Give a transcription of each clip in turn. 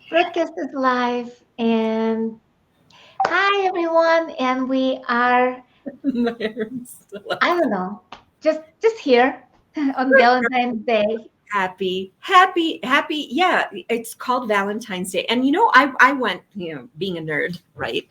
Broadcast is live and hi everyone, and we are, My hair's still I up. don't know, just here on Valentine's Day. Happy. Yeah, it's called Valentine's Day. And I went, being a nerd, right?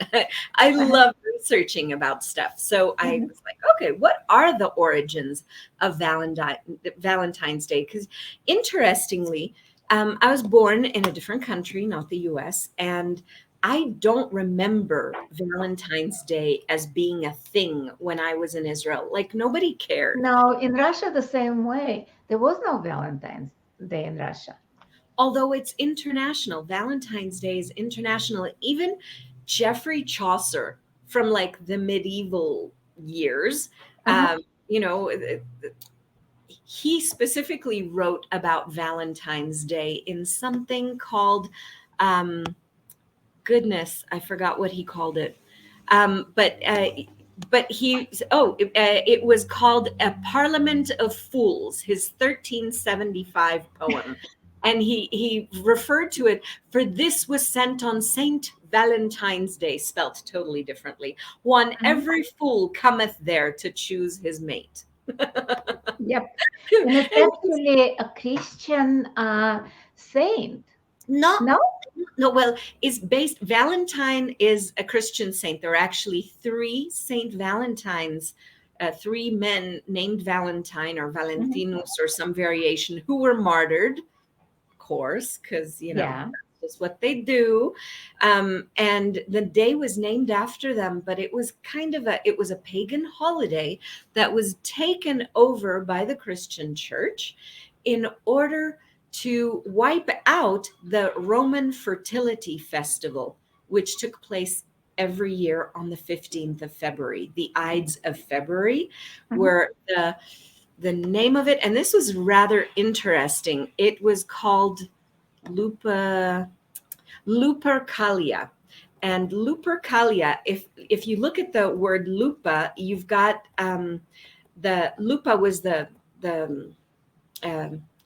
I love researching about stuff. So I Mhm. was like, okay, what are the origins of Valentine's Day? Because interestingly, I was born in a different country, not the US, and I don't remember Valentine's Day as being a thing when I was in Israel. Like nobody cared. No, in Russia the same way. There was no Valentine's Day in Russia. Although it's international. Valentine's Day is international. Even Geoffrey Chaucer from like the medieval years, Uh-huh. um, you know, he specifically wrote about Valentine's Day in something called, um, goodness, I forgot what he called it. But it was called A Parliament of Fools, his 1375 poem. And he referred to it, for this was sent on Saint Valentine's Day, spelt totally differently. One Mhm. every fool cometh there to choose his mate. Yep. And it's And actually a Christian saint. not No? no, well, is based Valentine is a Christian saint. There are actually three Saint Valentines, three men named Valentine or Mhm. Valentinus or some variation who were martyred, of course, because Yeah. that's just what they do. And the day was named after them, but it was it was a pagan holiday that was taken over by the Christian church in order to wipe out the Roman fertility festival, which took place every year on the 15th of February, the Ides of February, Mhm. where the name of it, and this was rather interesting. It was called Lupa Lupercalia. And Lupercalia, if you look at the word lupa, you've got the lupa was the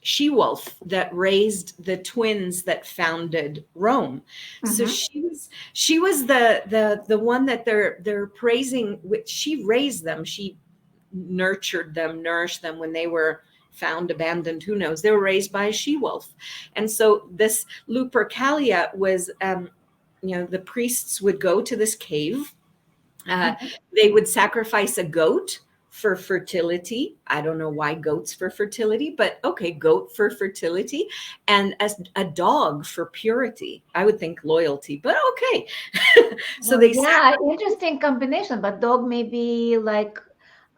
she wolf that raised the twins that founded Rome. So Mhm. she was the one that they're praising. Which she raised them. She nurtured them, nourished them when they were found abandoned. Who knows? They were raised by a she wolf, and so this Lupercalia was. The priests would go to this cave. uh, Mhm. they would sacrifice a goat for fertility. I don't know why goats for fertility, but okay, goat for fertility, and as a dog for purity. I would think loyalty, but okay. So Well, they yeah, sacrifice interesting combination, but dog may be like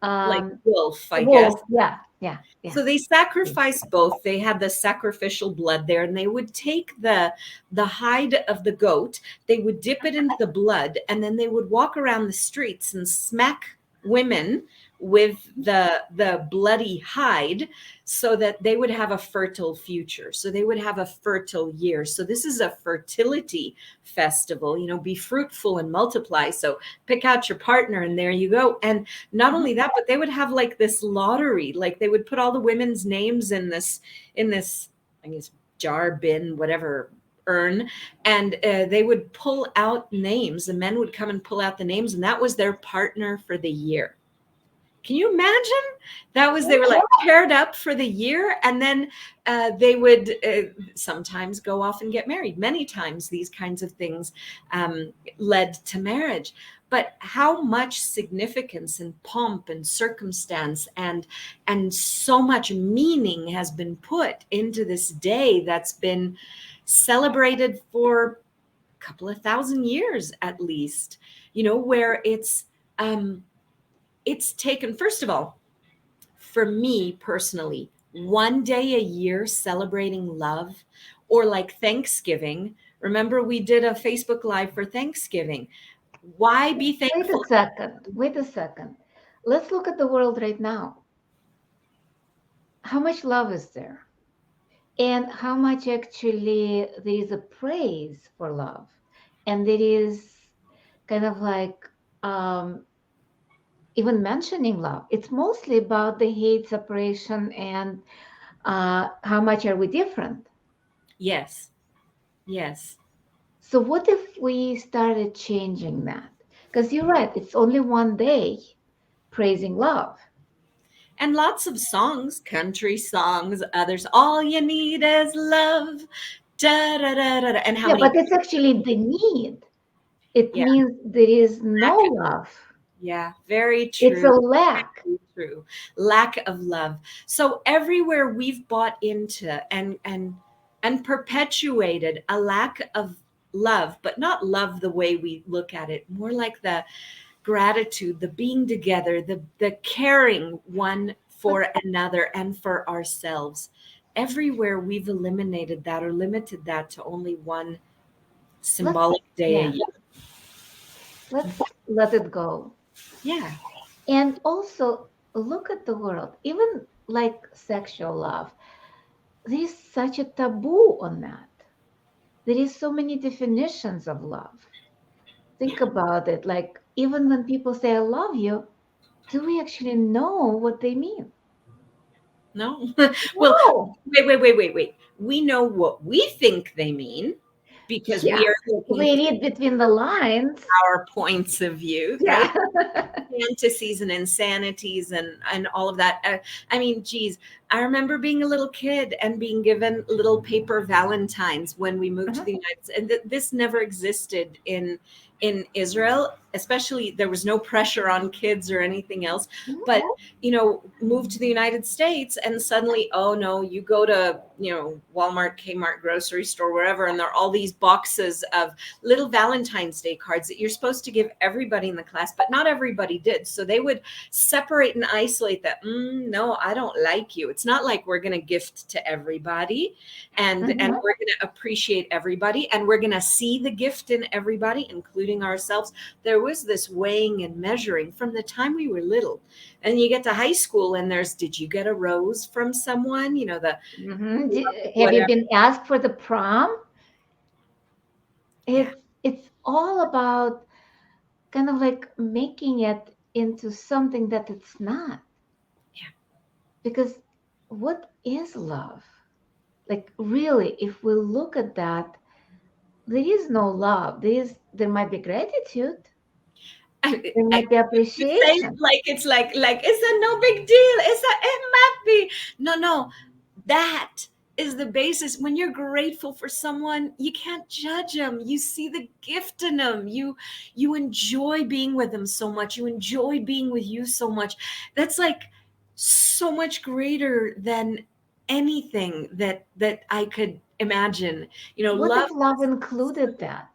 like um wolf, I guess. wolf. Yeah, yeah, yeah. So they sacrificed both. They had the sacrificial blood there, and they would take the hide of the goat, they would dip it into the blood, and then they would walk around the streets and smack women with the bloody hide so that they would have a fertile future. So they would have a fertile year. So this is a fertility festival, be fruitful and multiply. So pick out your partner and there you go. And not Mhm. only that, but they would have like this lottery. Like they would put all the women's names in this, I guess, jar, bin, whatever, urn, and they would pull out names. The men would come and pull out the names, and that was their partner for the year. Can you imagine? They were like paired up for the year, and then they would sometimes go off and get married. Many times, these kinds of things led to marriage. But how much significance and pomp and circumstance and so much meaning has been put into this day that's been celebrated for a couple of thousand years at least. Where um, it's taken, first of all, for me personally, one day a year celebrating love, or like Thanksgiving. Remember, we did a Facebook Live for Thanksgiving. Why be Wait a thankful? second. Wait a second. Let's look at the world right now. How much love is there? And how much actually there is a praise for love? And there is kind of like um, even mentioning love. It's mostly about the hate, separation, and how much are we different? Yes. Yes. So what if we started changing that? Because you're right, it's only one day praising love. And lots of songs, country songs, others. All you need is love. Da da da da. Da. And how Yeah, but many? it's actually the need. It Yeah, means there is no lack. love. Yeah, very It's a true. lack. Very true. Lack of love. So everywhere we've bought into and perpetuated a lack of love, but not love the way we look at it, more like the gratitude, the being together, the caring one But for another and for ourselves. Everywhere we've eliminated that or limited that to only one let's, symbolic day a yeah, year. let's let it go. Yeah. And also look at the world, even like sexual love. There's such a taboo on that. There is so many definitions of love. Think about it. Like, even when people say, I love you, do we actually know what they mean? No. Well, No. wait. We know what we think they mean because we Yeah. are looking We read between the lines. our points of view, right? Yeah. Fantasies and insanities and all of that. I mean, geez, I remember being a little kid and being given little paper Valentines when we moved to Uh-huh. the United States. And this never existed in Israel. Especially, there was no pressure on kids or anything else. But moved to the United States and suddenly, oh no, you go to Walmart, Kmart, grocery store, wherever, and there are all these boxes of little Valentine's Day cards that you're supposed to give everybody in the class, but not everybody did. So they would separate and isolate that. No, I don't like you. It's not like we're going to gift to everybody, and Mhm. we're going to appreciate everybody, and we're going to see the gift in everybody, including ourselves. There was this weighing and measuring from the time we were little, and you get to high school, and there's, did you get a rose from someone? The Mhm. Have you whatever. been asked for the prom? Yeah, It's all about kind of like making it into something that it's not. yeah. Because what is love? Like, really, if we look at that, there is no love. There might be gratitude, there I, might be you say it appreciation. like it's like it's a no big deal. It might be. No. That is the basis. When you're grateful for someone, you can't judge them. You see the gift in them. You enjoy being with them so much. You enjoy being with you so much. That's like so much greater than anything that I could imagine. What Love. if love included that?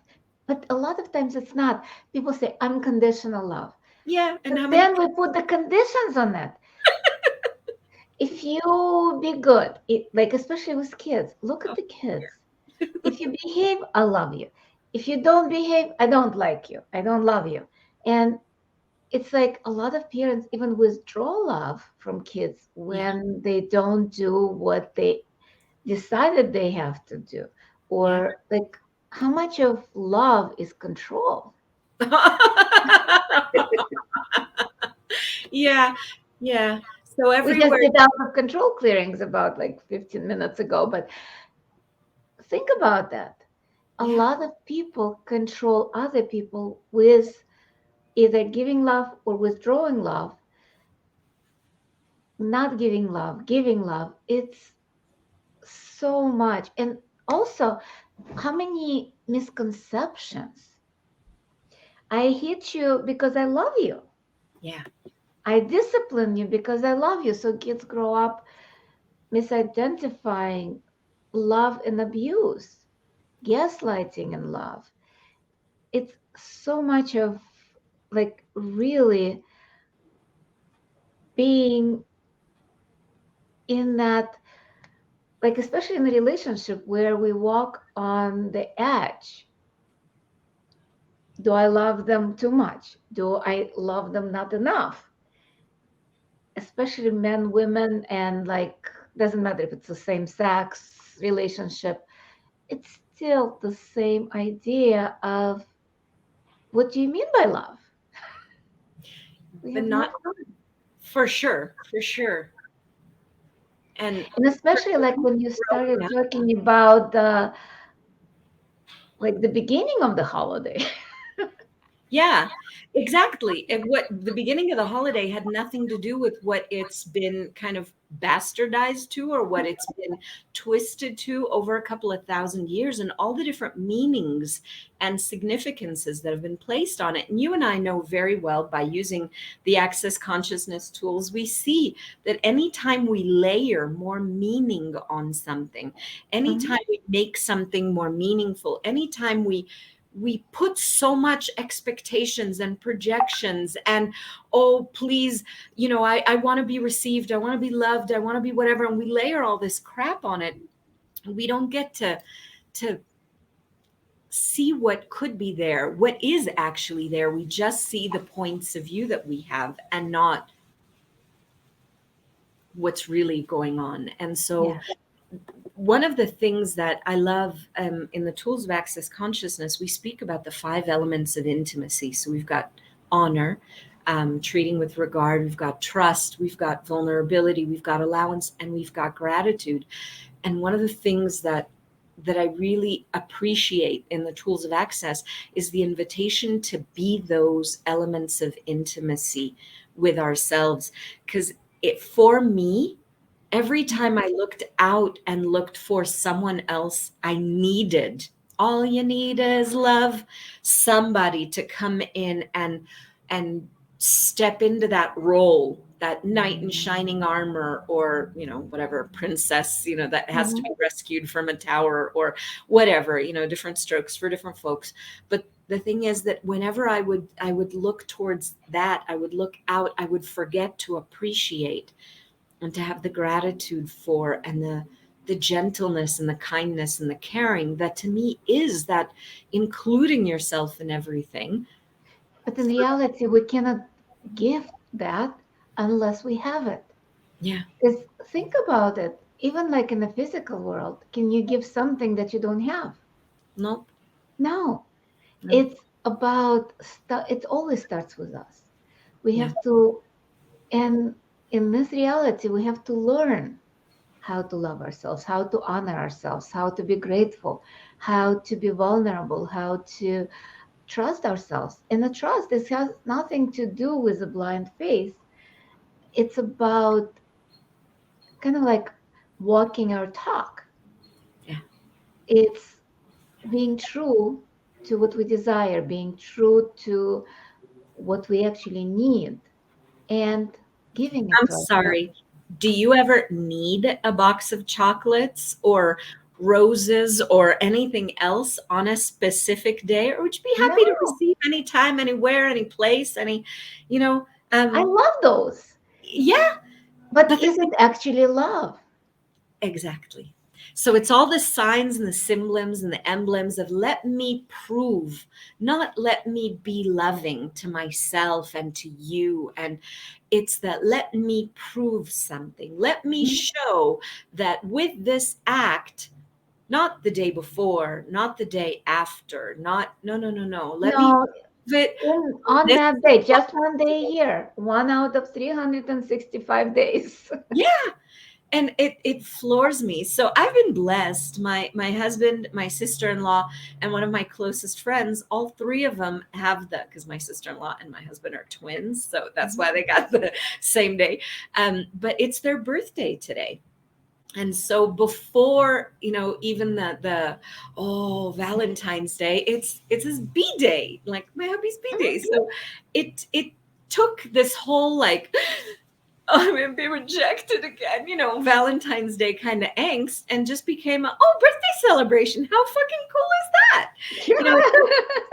But a lot of times it's not. People say unconditional love. Yeah, and how But many then we put the conditions on it. If you be good, like especially with kids, look at people? the kids. If you behave, I love you. If you don't behave, I don't like you. I don't love you. And it's like a lot of parents even withdraw love from kids Yeah, when they don't do what they decided they have to do. yeah. Or like how much of love is control? Yeah, yeah. So We just everywhere, did out of control clearings about like 15 minutes ago, but think about that. A yeah, lot of people control other people with either giving love or withdrawing love, not giving love. It's so much. And also, how many misconceptions? I hit you because I love you. yeah, I discipline you because I love you. So kids grow up misidentifying love and abuse, gaslighting and love. It's so much of like really being in that, like especially in a relationship where we walk on the edge. Do I love them too much? Do I love them not enough? Especially men, women, and like doesn't matter if it's the same sex relationship, it's still the same idea of what do you mean by love? We but have no not clue. for sure, for sure. And And for especially like when you growing started up, talking about like the beginning of the holiday. Yeah, exactly. And what the beginning of the holiday had nothing to do with what it's been kind of bastardized to, or what it's been twisted to over a couple of thousand years, and all the different meanings and significances that have been placed on it. And you and I know very well, by using the access consciousness tools, we see that anytime we layer more meaning on something, Mhm. anytime we make something more meaningful, anytime we put so much expectations and projections, and, oh please, I want to be received, I want to be loved, I want to be whatever, and we layer all this crap on it. We don't get to see what could be there, what is actually there. We just see the points of view that we have, and not what's really going on. And so Yeah. one of the things that I love, in the tools of access consciousness, we speak about the 5 elements of intimacy. So we've got honor, treating with regard, we've got trust, we've got vulnerability, we've got allowance, and we've got gratitude. And one of the things that I really appreciate in the tools of access is the invitation to be those elements of intimacy with ourselves. Because for me, every time I looked out and looked for someone else, I needed, all you need is love, somebody to come in and step into that role, that knight in shining armor, or whatever princess, that has to Mhm. be rescued from a tower, or whatever, different strokes for different folks. But the thing is that whenever I would look towards that, I would look out, I would forget to appreciate and to have the gratitude for, and the gentleness and the kindness and the caring that, to me, is that including yourself in everything. But in reality, we cannot give that unless we have it. Yeah. Because think about it, even like in the physical world, can you give something that you don't have? Nope. No. No. It's about, it always starts with us. We Yeah. have to, and in this reality, we have to learn how to love ourselves, how to honor ourselves, how to be grateful, how to be vulnerable, how to trust ourselves. And the trust, this has nothing to do with a blind faith. It's about kind of like walking our talk. Yeah. It's being true to what we desire, being true to what we actually need, and giving it I'm to ourselves. sorry. Do you ever need a box of chocolates or roses or anything else on a specific day? Or would you be happy to No, receive anytime, anywhere, any place, you know, I um, love those. yeah, But but is it actually love? exactly. So it's all the signs and the symbols and the emblems of, let me prove, not let me be loving to myself and to you. And it's that, let me prove something. Let me Mhm. show that with this act, not the day before, not the day after, not, no, no, no, no. Let me No, prove it. on This that is day, just one day a possible. year, one out of 365 days. Yeah. And it floors me. So I've been blessed. My husband, my sister-in-law, and one of my closest friends, all 3 of them have because my sister-in-law and my husband are twins, so that's Mhm. why they got the same day. But it's their birthday today. And so before, even the Valentine's Day, it's his B day, like my hubby's B day. So it took this whole, like, I'm gonna be rejected again, Valentine's Day kind of angst, and just became a, birthday celebration. How fucking cool is that? You know,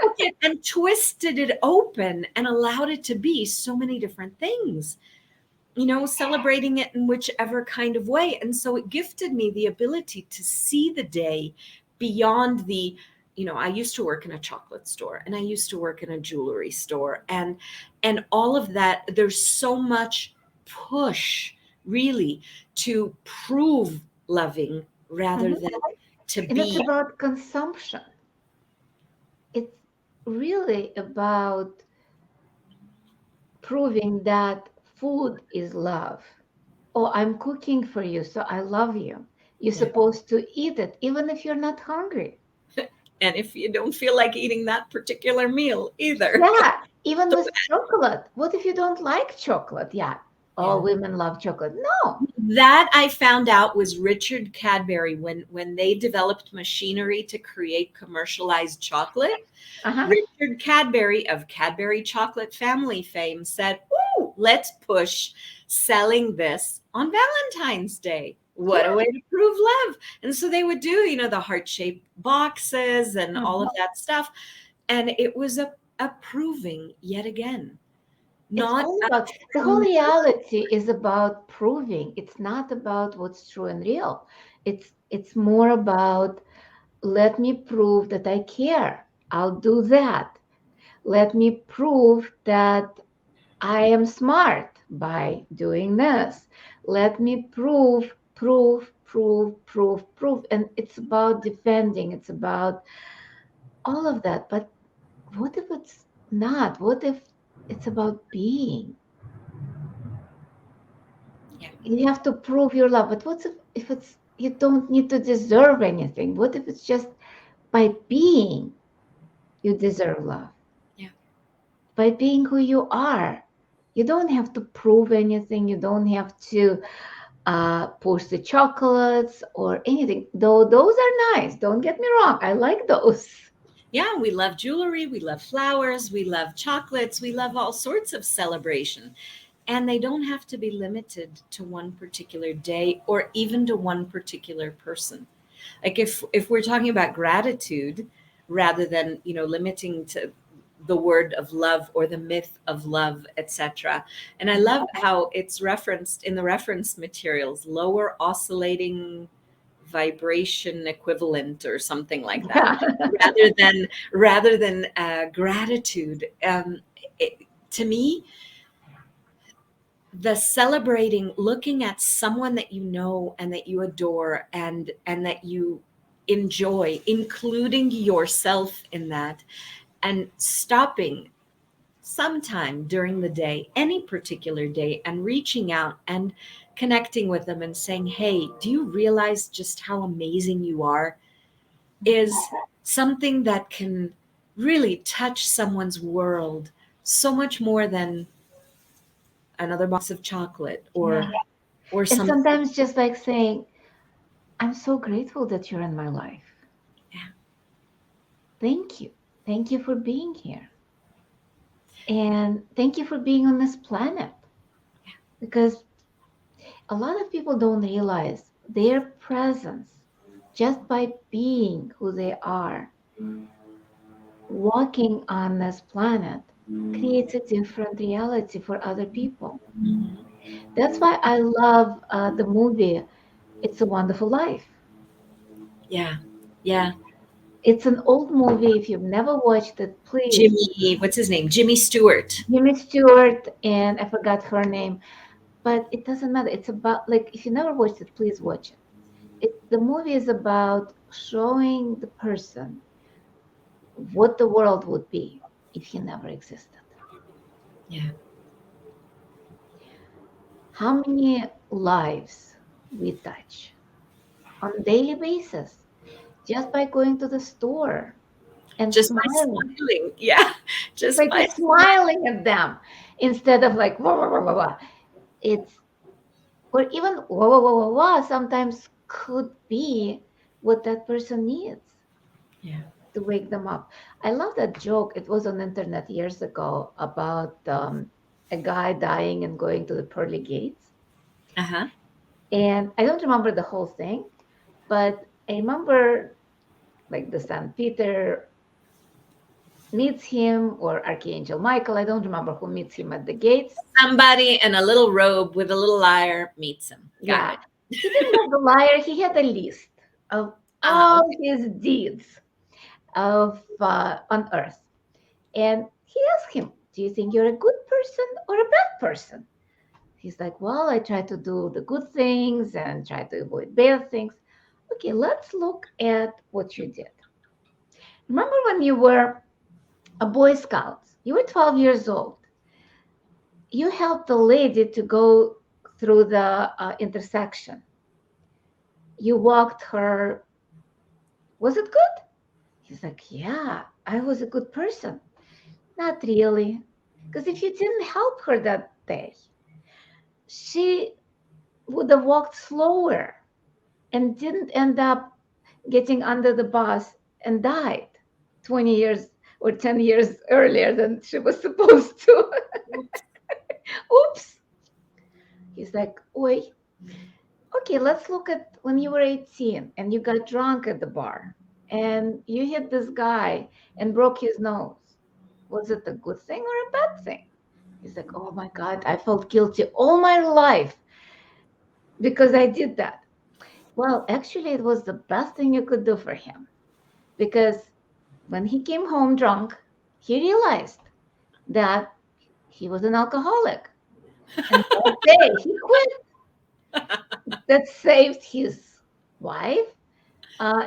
took it and twisted it open and allowed it to be so many different things, celebrating it in whichever kind of way. And so it gifted me the ability to see the day beyond I used to work in a chocolate store, and I used to work in a jewelry store, and all of that. There's so much push, really, to prove loving rather Mhm. than to And it's be. about consumption. It's really about proving that food is love. Oh, I'm cooking for you, so I love you. You're Yeah. supposed to eat it, even if you're not hungry. And if you don't feel like eating that particular meal either. Yeah, even with chocolate. What if you don't like chocolate? Yeah, all Yeah. women love chocolate. No. That I found out was Richard Cadbury when they developed machinery to create commercialized chocolate. Uh-huh. Richard Cadbury of Cadbury chocolate family fame said, "Ooh, let's push selling this on Valentine's Day. What a Yeah. way to prove love." And so they would do, the heart-shaped boxes and all of that stuff. And it was a proving yet again, It's not all a about the whole reality is about proving. It's not about what's true and real. It's more about let me prove that I care. I'll do that. Let me prove that I am smart by doing this. Let me prove. And it's about defending, it's about all of that. But what if it's not? What if it's about being? yeah. You have to prove your love. But what if it's you don't need to deserve anything? What if it's just by being you deserve love? Yeah. By being who you are. You don't have to prove anything. You don't have to post the chocolates or anything. Though those are nice. Don't get me wrong. I like those. Yeah, we love jewelry, we love flowers, we love chocolates, we love all sorts of celebration. And they don't have to be limited to one particular day or even to one particular person. Like if we're talking about gratitude rather than, limiting to the word of love or the myth of love, etc. And I love how it's referenced in the reference materials, lower oscillating vibration equivalent or something like that, Yeah. rather than gratitude. It, to me, the celebrating, looking at someone that you know and that you adore and that you enjoy, including yourself in that, and stopping sometime during the day, any particular day, and reaching out and connecting with them and saying, "Hey, do you realize just how amazing you are?" is something that can really touch someone's world so much more than another box of chocolate Yeah. or And something. sometimes just like saying, I'm so grateful that you're in my life. Yeah. Thank you. Thank you for being here. And thank you for being on this planet. Because a lot of people don't realize their presence just by being who they are, walking on this planet, creates a different reality for other people. Mhm. That's why I love the movie It's a Wonderful Life. Yeah. Yeah. It's an old movie. If you've never watched it, please. Jimmy, what's his name? Jimmy Stewart. Jimmy Stewart and I forgot her name, but it doesn't matter. It's about like if you never watched it, please watch it. The movie is about showing the person what the world would be if he never existed. Yeah. How many lives we touch on a daily basis just by going to the store and Just by smiling, smiling. Yeah. Just by by just smiling at them instead of like wah, wah, wah, wah, wah. It's or even wah, wah, wah, wah, wah sometimes could be what that person needs yeah. to wake them up. I love that joke. It was on the internet years ago about a guy dying and going to the pearly gates. Uh-huh. And I don't remember the whole thing, but I remember like the Saint Peter meets him or Archangel Michael. I don't remember who meets him at the gates. Somebody in a little robe with a little lyre meets him. Got Yeah. it. He didn't have the liar, he had a list of all Okay. his deeds of on earth. And he asked him, do you think you're a good person or a bad person? He's like, well, I try to do the good things and try to avoid bad things. Okay, let's look at what you did. Remember when you were a Boy Scout? You were 12 years old. You helped the lady to go through the intersection. You walked her. Was it good? He's like, yeah, I was a good person. Not really. Because if you didn't help her that day, she would have walked slower and didn't end up getting under the bus and died 20 years or 10 years earlier than she was supposed to. Oops. He's like, oi, okay, let's look at when you were 18 and you got drunk at the bar and you hit this guy and broke his nose. Was it a good thing or a bad thing? He's like, oh my God, I felt guilty all my life because I did that. Well, actually, it was the best thing you could do for him because when he came home drunk, he realized that he was an alcoholic. And that day he quit. That saved his wife,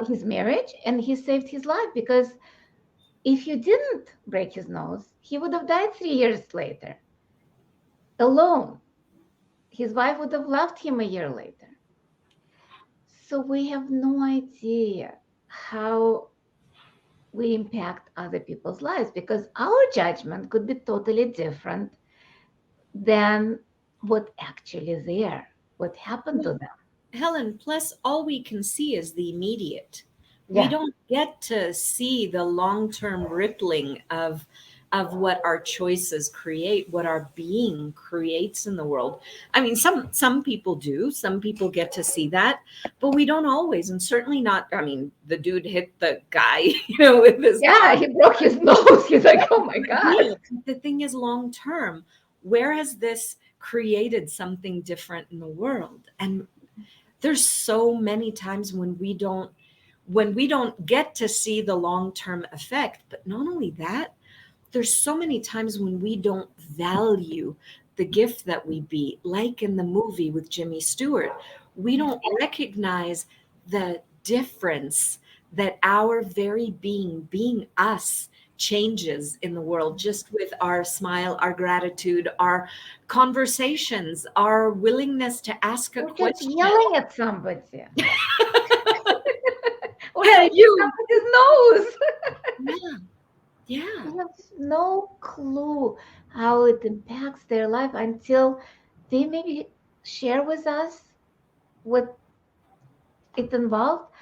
his marriage, and he saved his life because if you didn't break his nose, he would have died 3 years later alone. His wife would have left him a year later. So we have no idea how we impact other people's lives because our judgment could be totally different than what actually is there, what happened to them. Helen, plus all we can see is the immediate. We Yeah. don't get to see the long-term rippling of what our choices create, what our being creates in the world. I mean, some people do. Some people get to see that, but we don't always, and certainly not. I mean, the dude hit the guy, with his Yeah, arm. he broke his nose. He's like, oh my God. Yeah, the thing is long term. Where has this created something different in the world? And there's so many times when we don't get to see the long-term effect, but not only that, there's so many times when we don't value the gift that we be, like in the movie with Jimmy Stewart. We don't recognize the difference that our very being us, changes in the world just with our smile, our gratitude, our conversations, our willingness to ask a Or just question. yelling at somebody. Or Hey, breaking you. somebody's nose. Yeah, yeah. We have no clue how it impacts their life until they maybe share with us what it involved,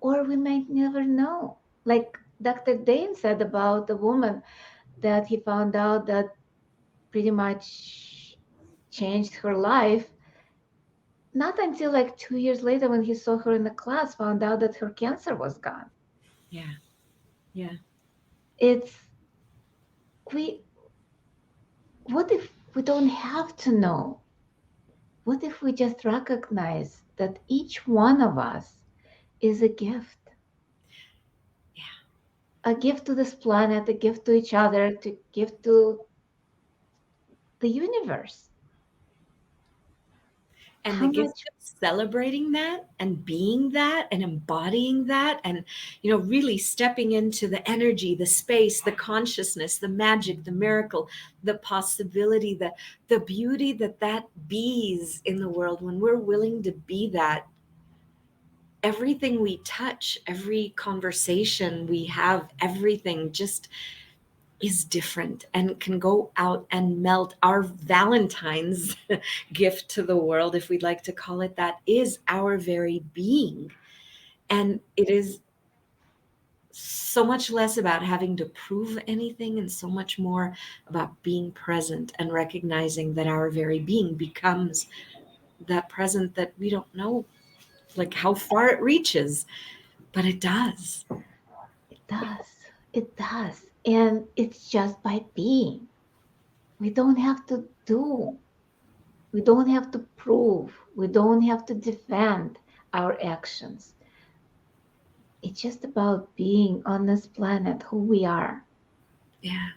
or we might never know. Like Dr. Dane said about the woman that he found out that pretty much changed her life. Not until like 2 years later, when he saw her in the class, found out that her cancer was gone. Yeah, yeah. It's we. What if we don't have to know? What if we just recognize that each one of us is a gift? Yeah. A gift to this planet, a gift to each other, to gift to the universe. And the How gift much of celebrating that and being that and embodying that and really stepping into the energy, the space, the consciousness, the magic, the miracle, the possibility, the beauty that bees in the world. When we're willing to be that, everything we touch, every conversation we have, everything just is different and can go out and melt. Our Valentine's gift to the world, if we'd like to call it that, is our very being. And it is so much less about having to prove anything and so much more about being present and recognizing that our very being becomes that present that we don't know, like how far it reaches, but it does. it does. It does. And it's just by being. We don't have to do. We don't have to prove. We don't have to defend our actions. It's just about being on this planet who we are Yeah.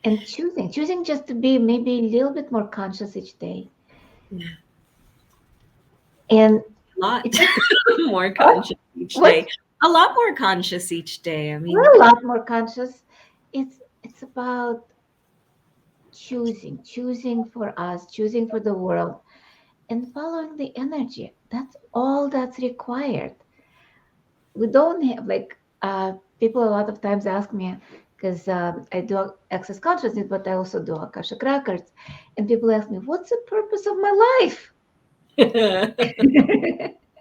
and choosing just to be maybe a little bit more conscious each day. Yeah. And A lot it just more what conscious each what day. A lot more conscious each day. I mean, we're a lot more conscious. It's about choosing for us, choosing for the world, and following the energy. That's all that's required. We don't have like People a lot of times ask me, because I do access consciousness, but I also do Akashic records, and people ask me, "What's the purpose of my life?"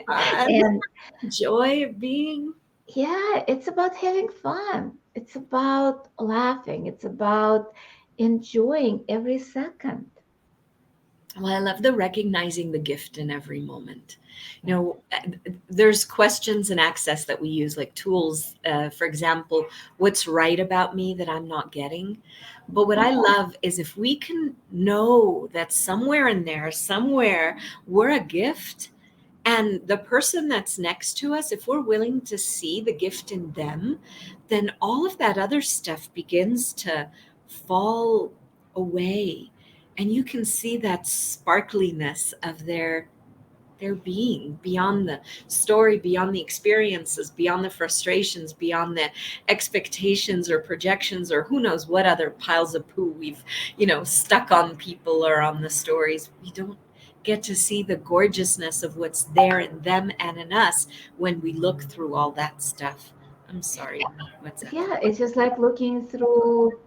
Fun, And joy of being. yeah, it's about having fun. It's about laughing. It's about enjoying every second. Well, I love the recognizing the gift in every moment. You know, there's questions and access that we use, like tools. For example, what's right about me that I'm not getting? But what I love is if we can know that somewhere in there, somewhere, we're a gift. And the person that's next to us, if we're willing to see the gift in them, then all of that other stuff begins to fall away. And you can see that sparkliness of their being beyond the story, beyond the experiences, beyond the frustrations, beyond the expectations or projections or who knows what other piles of poo we've, stuck on people or on the stories. We don't get to see the gorgeousness of what's there in them and in us when we look through all that stuff. I'm sorry. What's that? Yeah, it's just like looking through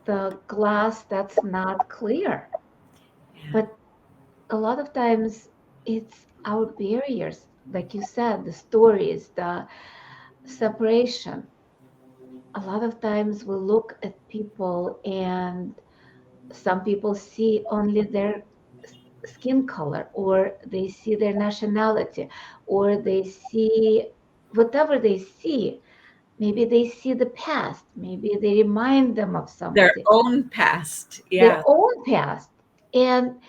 the glass that's not clear. Yeah. But a lot of times it's our barriers, like you said, the stories, the separation. A lot of times we look at people and some people see only their skin color, or they see their nationality, or they see whatever they see. Maybe they see the past, maybe they remind them of Their somebody, own past. their Yeah. own past, and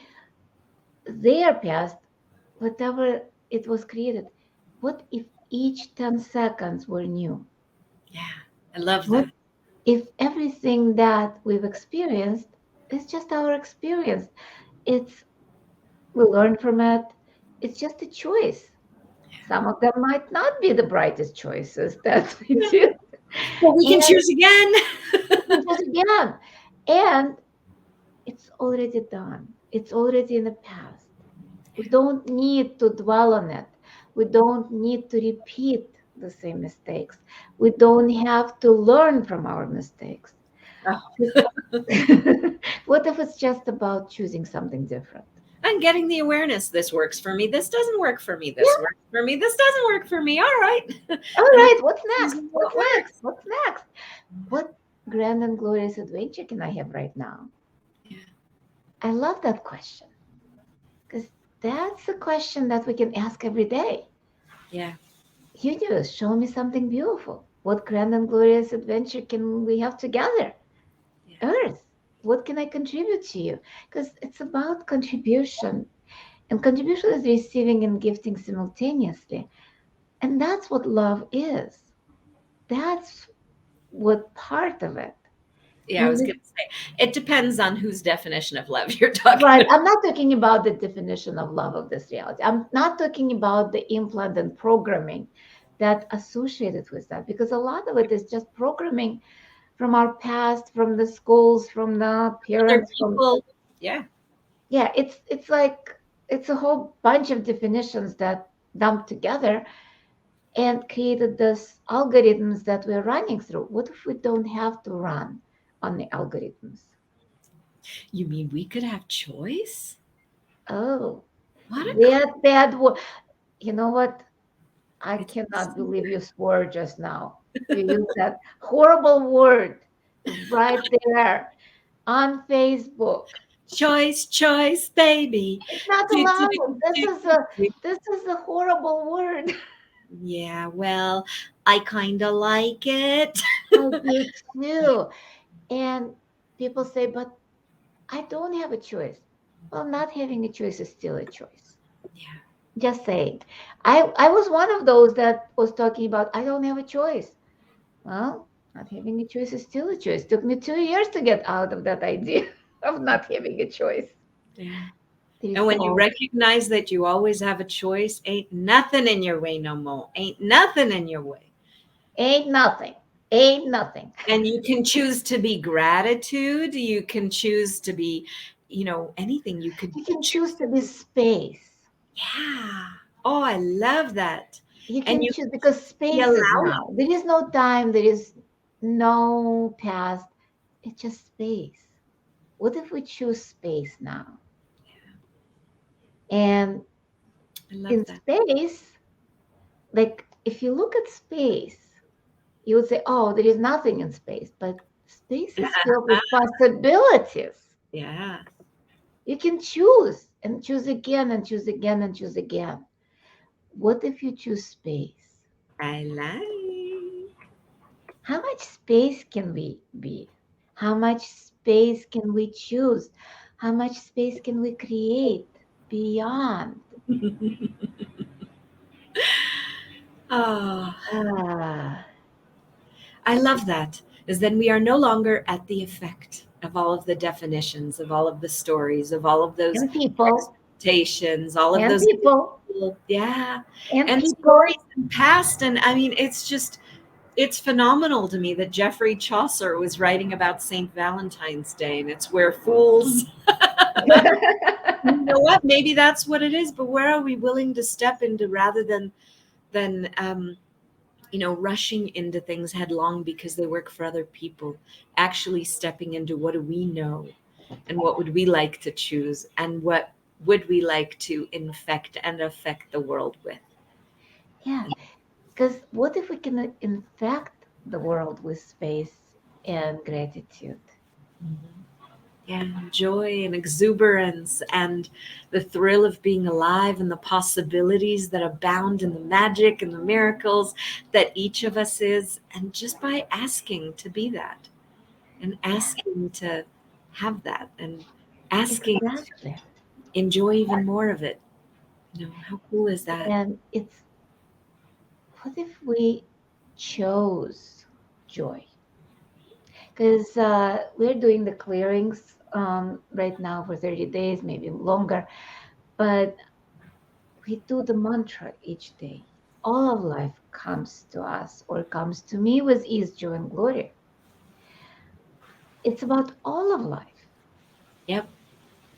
their past, whatever it was created. What if each 10 seconds were new? Yeah. I love What that. if everything that we've experienced is just our experience? It's we learn from it. It's just a choice. Some of them might not be the brightest choices that we did. Well, we can And choose again. just again. And it's already done. It's already in the past. We don't need to dwell on it. We don't need to repeat the same mistakes. We don't have to learn from our mistakes. What if it's just about choosing something different? And getting the awareness, this works for me, this doesn't work for me, this Yeah. works for me, this doesn't work for me, all right. All And right. What's next? choosing what What's next? works. What's next? What grand and glorious adventure can I have right now? Yeah. I love that question because that's a question that we can ask every day. Yeah. Universe, show me something beautiful. What grand and glorious adventure can we have together? Yeah. Earth, what can I contribute to you? Because it's about contribution, and contribution is receiving and gifting simultaneously. And that's what love is. That's what part of it. Yeah, I When was we gonna say it depends on whose definition of love you're talking Right. about. I'm not talking about the definition of love of this reality. I'm not talking about the implant and programming that associated with that, because a lot of it is just programming from our past, from the schools, from the Other parents, from people. Yeah. yeah, it's like it's a whole bunch of definitions that dumped together and created this algorithms that we're running through. What if we don't have to run on the algorithms? You mean we could have choice? Oh, What a that word. You know what? I it's cannot believe you swore just now. You used that horrible word right there on Facebook. choice, choice, baby. It's not Do, do, allowed. This do, is do, a do. this is a horrible word. Yeah, well, I kind of like it. I do too. And people say, but I don't have a choice. Well, not having a choice is still a choice. Yeah. Just saying. I was one of those that was talking about I don't have a choice. Well, not having a choice is still a choice. Took me 2 years to get out of that idea of not having a choice. Yeah. There And is when you all recognize that you always have a choice, ain't nothing in your way no more. Ain't nothing in your way. ain't nothing. Ain't nothing. And you can choose to be gratitude. You can choose to be, anything. You could You can choose choose. to be space. Yeah. Oh, I love that. You And can you choose because space is allow now. There is no time, there is no past. It's just space. What if we choose space now? And I love in that. space, like if you look at space, you would say, oh, there is nothing in space, but space is filled with possibilities. Yeah, You can choose and choose again and choose again and choose again. What if you choose space? I like. How much space can we be? How much space can we choose? How much space can we create beyond? Oh, Ah, I love that. Is then we are no longer at the effect of all of the definitions, of all of the stories, of all of those and people, expectations, all of and those, people, yeah, and and stories people. in past. And I mean, it's phenomenal to me that Geoffrey Chaucer was writing about Saint Valentine's Day, and it's where fools. You know what? Maybe that's what it is. But where are we willing to step into rather than rushing into things headlong because they work for other people, actually stepping into what do we know and what would we like to choose and what would we like to infect and affect the world with. Yeah, because what if we can infect the world with space and gratitude? Mhm. Yeah, joy and exuberance and the thrill of being alive and the possibilities that abound in the magic and the miracles that each of us is. And just by asking to be that and Yeah, asking to have that and asking exactly. enjoy even more of it. How cool is that? And it's what if we chose joy? Because we're doing the clearings right now for 30 days, maybe longer, but we do the mantra each day. All of life comes to us or comes to me with ease, joy, and glory. It's about all of life. Yep.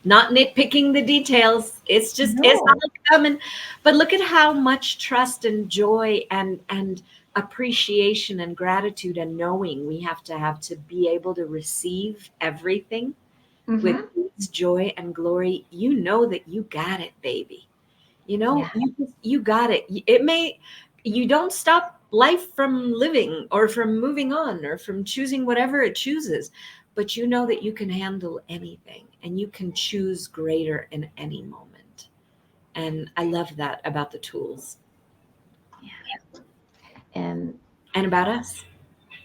Not nitpicking the details. It's No. all coming. But look at how much trust and joy and appreciation and gratitude and knowing we have to be able to receive everything with Mm-hmm. ease, joy, and glory. You know that you got it, baby. Yeah, You got it. You don't stop life from living or from moving on or from choosing whatever it chooses, but you know that you can handle anything and you can choose greater in any moment. And I love that about the tools and and about us.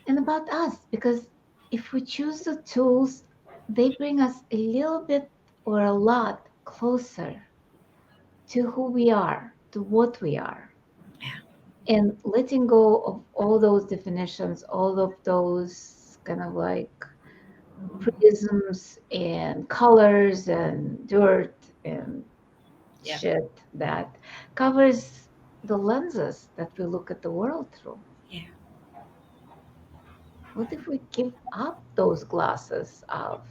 about us, because if we choose the tools, they bring us a little bit or a lot closer to who we are, to what we are, Yeah. and letting go of all those definitions, all of those kind of like prisms and colors and dirt and Yeah. shit that covers the lenses that we look at the world through. Yeah. What if we give up those glasses of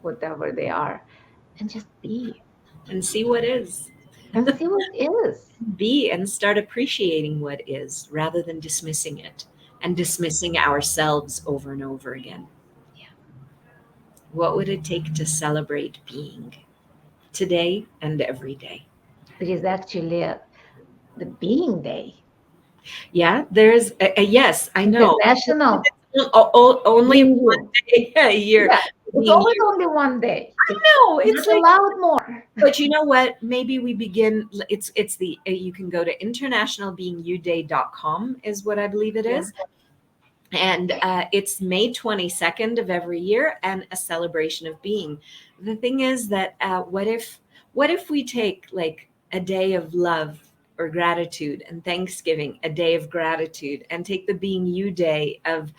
whatever they are and just be And see what is. and see what is? Be and start appreciating what is rather than dismissing it and dismissing ourselves over and over again. Yeah. What would it take to celebrate being today and every day? It is actually the being day, Yeah, there's a yes, I know. international Only being one you. day a year Yeah, it's being always you. only one day. I It's know. It's not like, allowed more. but you know what? Maybe we begin. It's the you can go to internationalbeingyouday.com is what I believe it Yeah. is. And it's May 22nd of every year and a celebration of being. The thing is that what if we take like a day of love or gratitude and Thanksgiving, a day of gratitude, and take the being you day of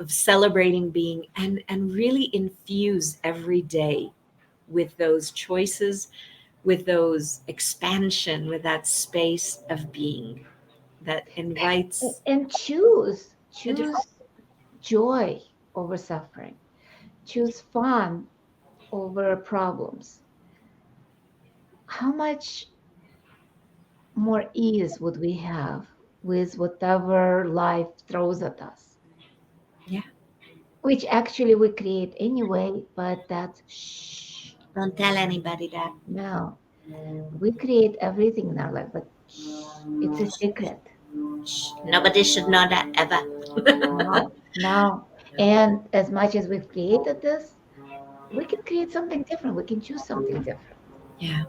celebrating being and really infuse every day with those choices, with those expansion, with that space of being that invites And a different. choose joy over suffering. Choose fun over problems. How much more ease would we have with whatever life throws at us? Yeah. Which actually we create anyway, but that's shh. Don't tell anybody that. No, we create everything in our life, but shh, it's a secret. Shh, nobody should know that ever. No, no. And as much as we've created this, we can create something different. We can choose something different. Yeah.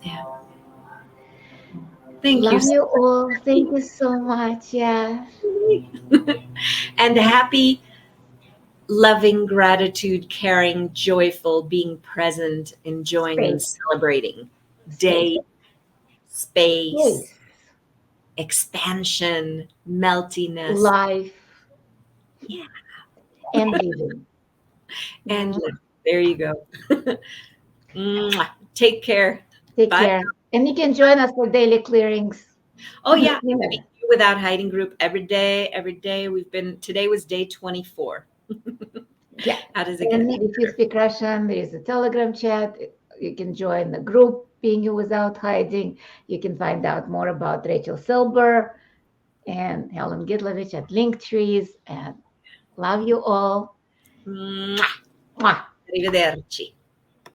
Yeah. Thank you Love so you all. Thank you so much. Yeah. much. And happy, loving, gratitude, caring, joyful, being present, enjoying, and Space. celebrating Space. day, space, Space. expansion, meltiness. Life Yeah. and living. And there you go. Mwah. Take care. Take Bye. care. And you can join us for daily clearings. Oh yeah. Yeah. Without Hiding group every day. Every day today was day 24. Yeah. How does it And get? if you speak Russian, there is a Telegram chat. You can join the group Being You Without Hiding. You can find out more about Rachel Silber and Helen Gitlevich at Linktrees. And love you all. Mwah. Mwah. Arrivederci.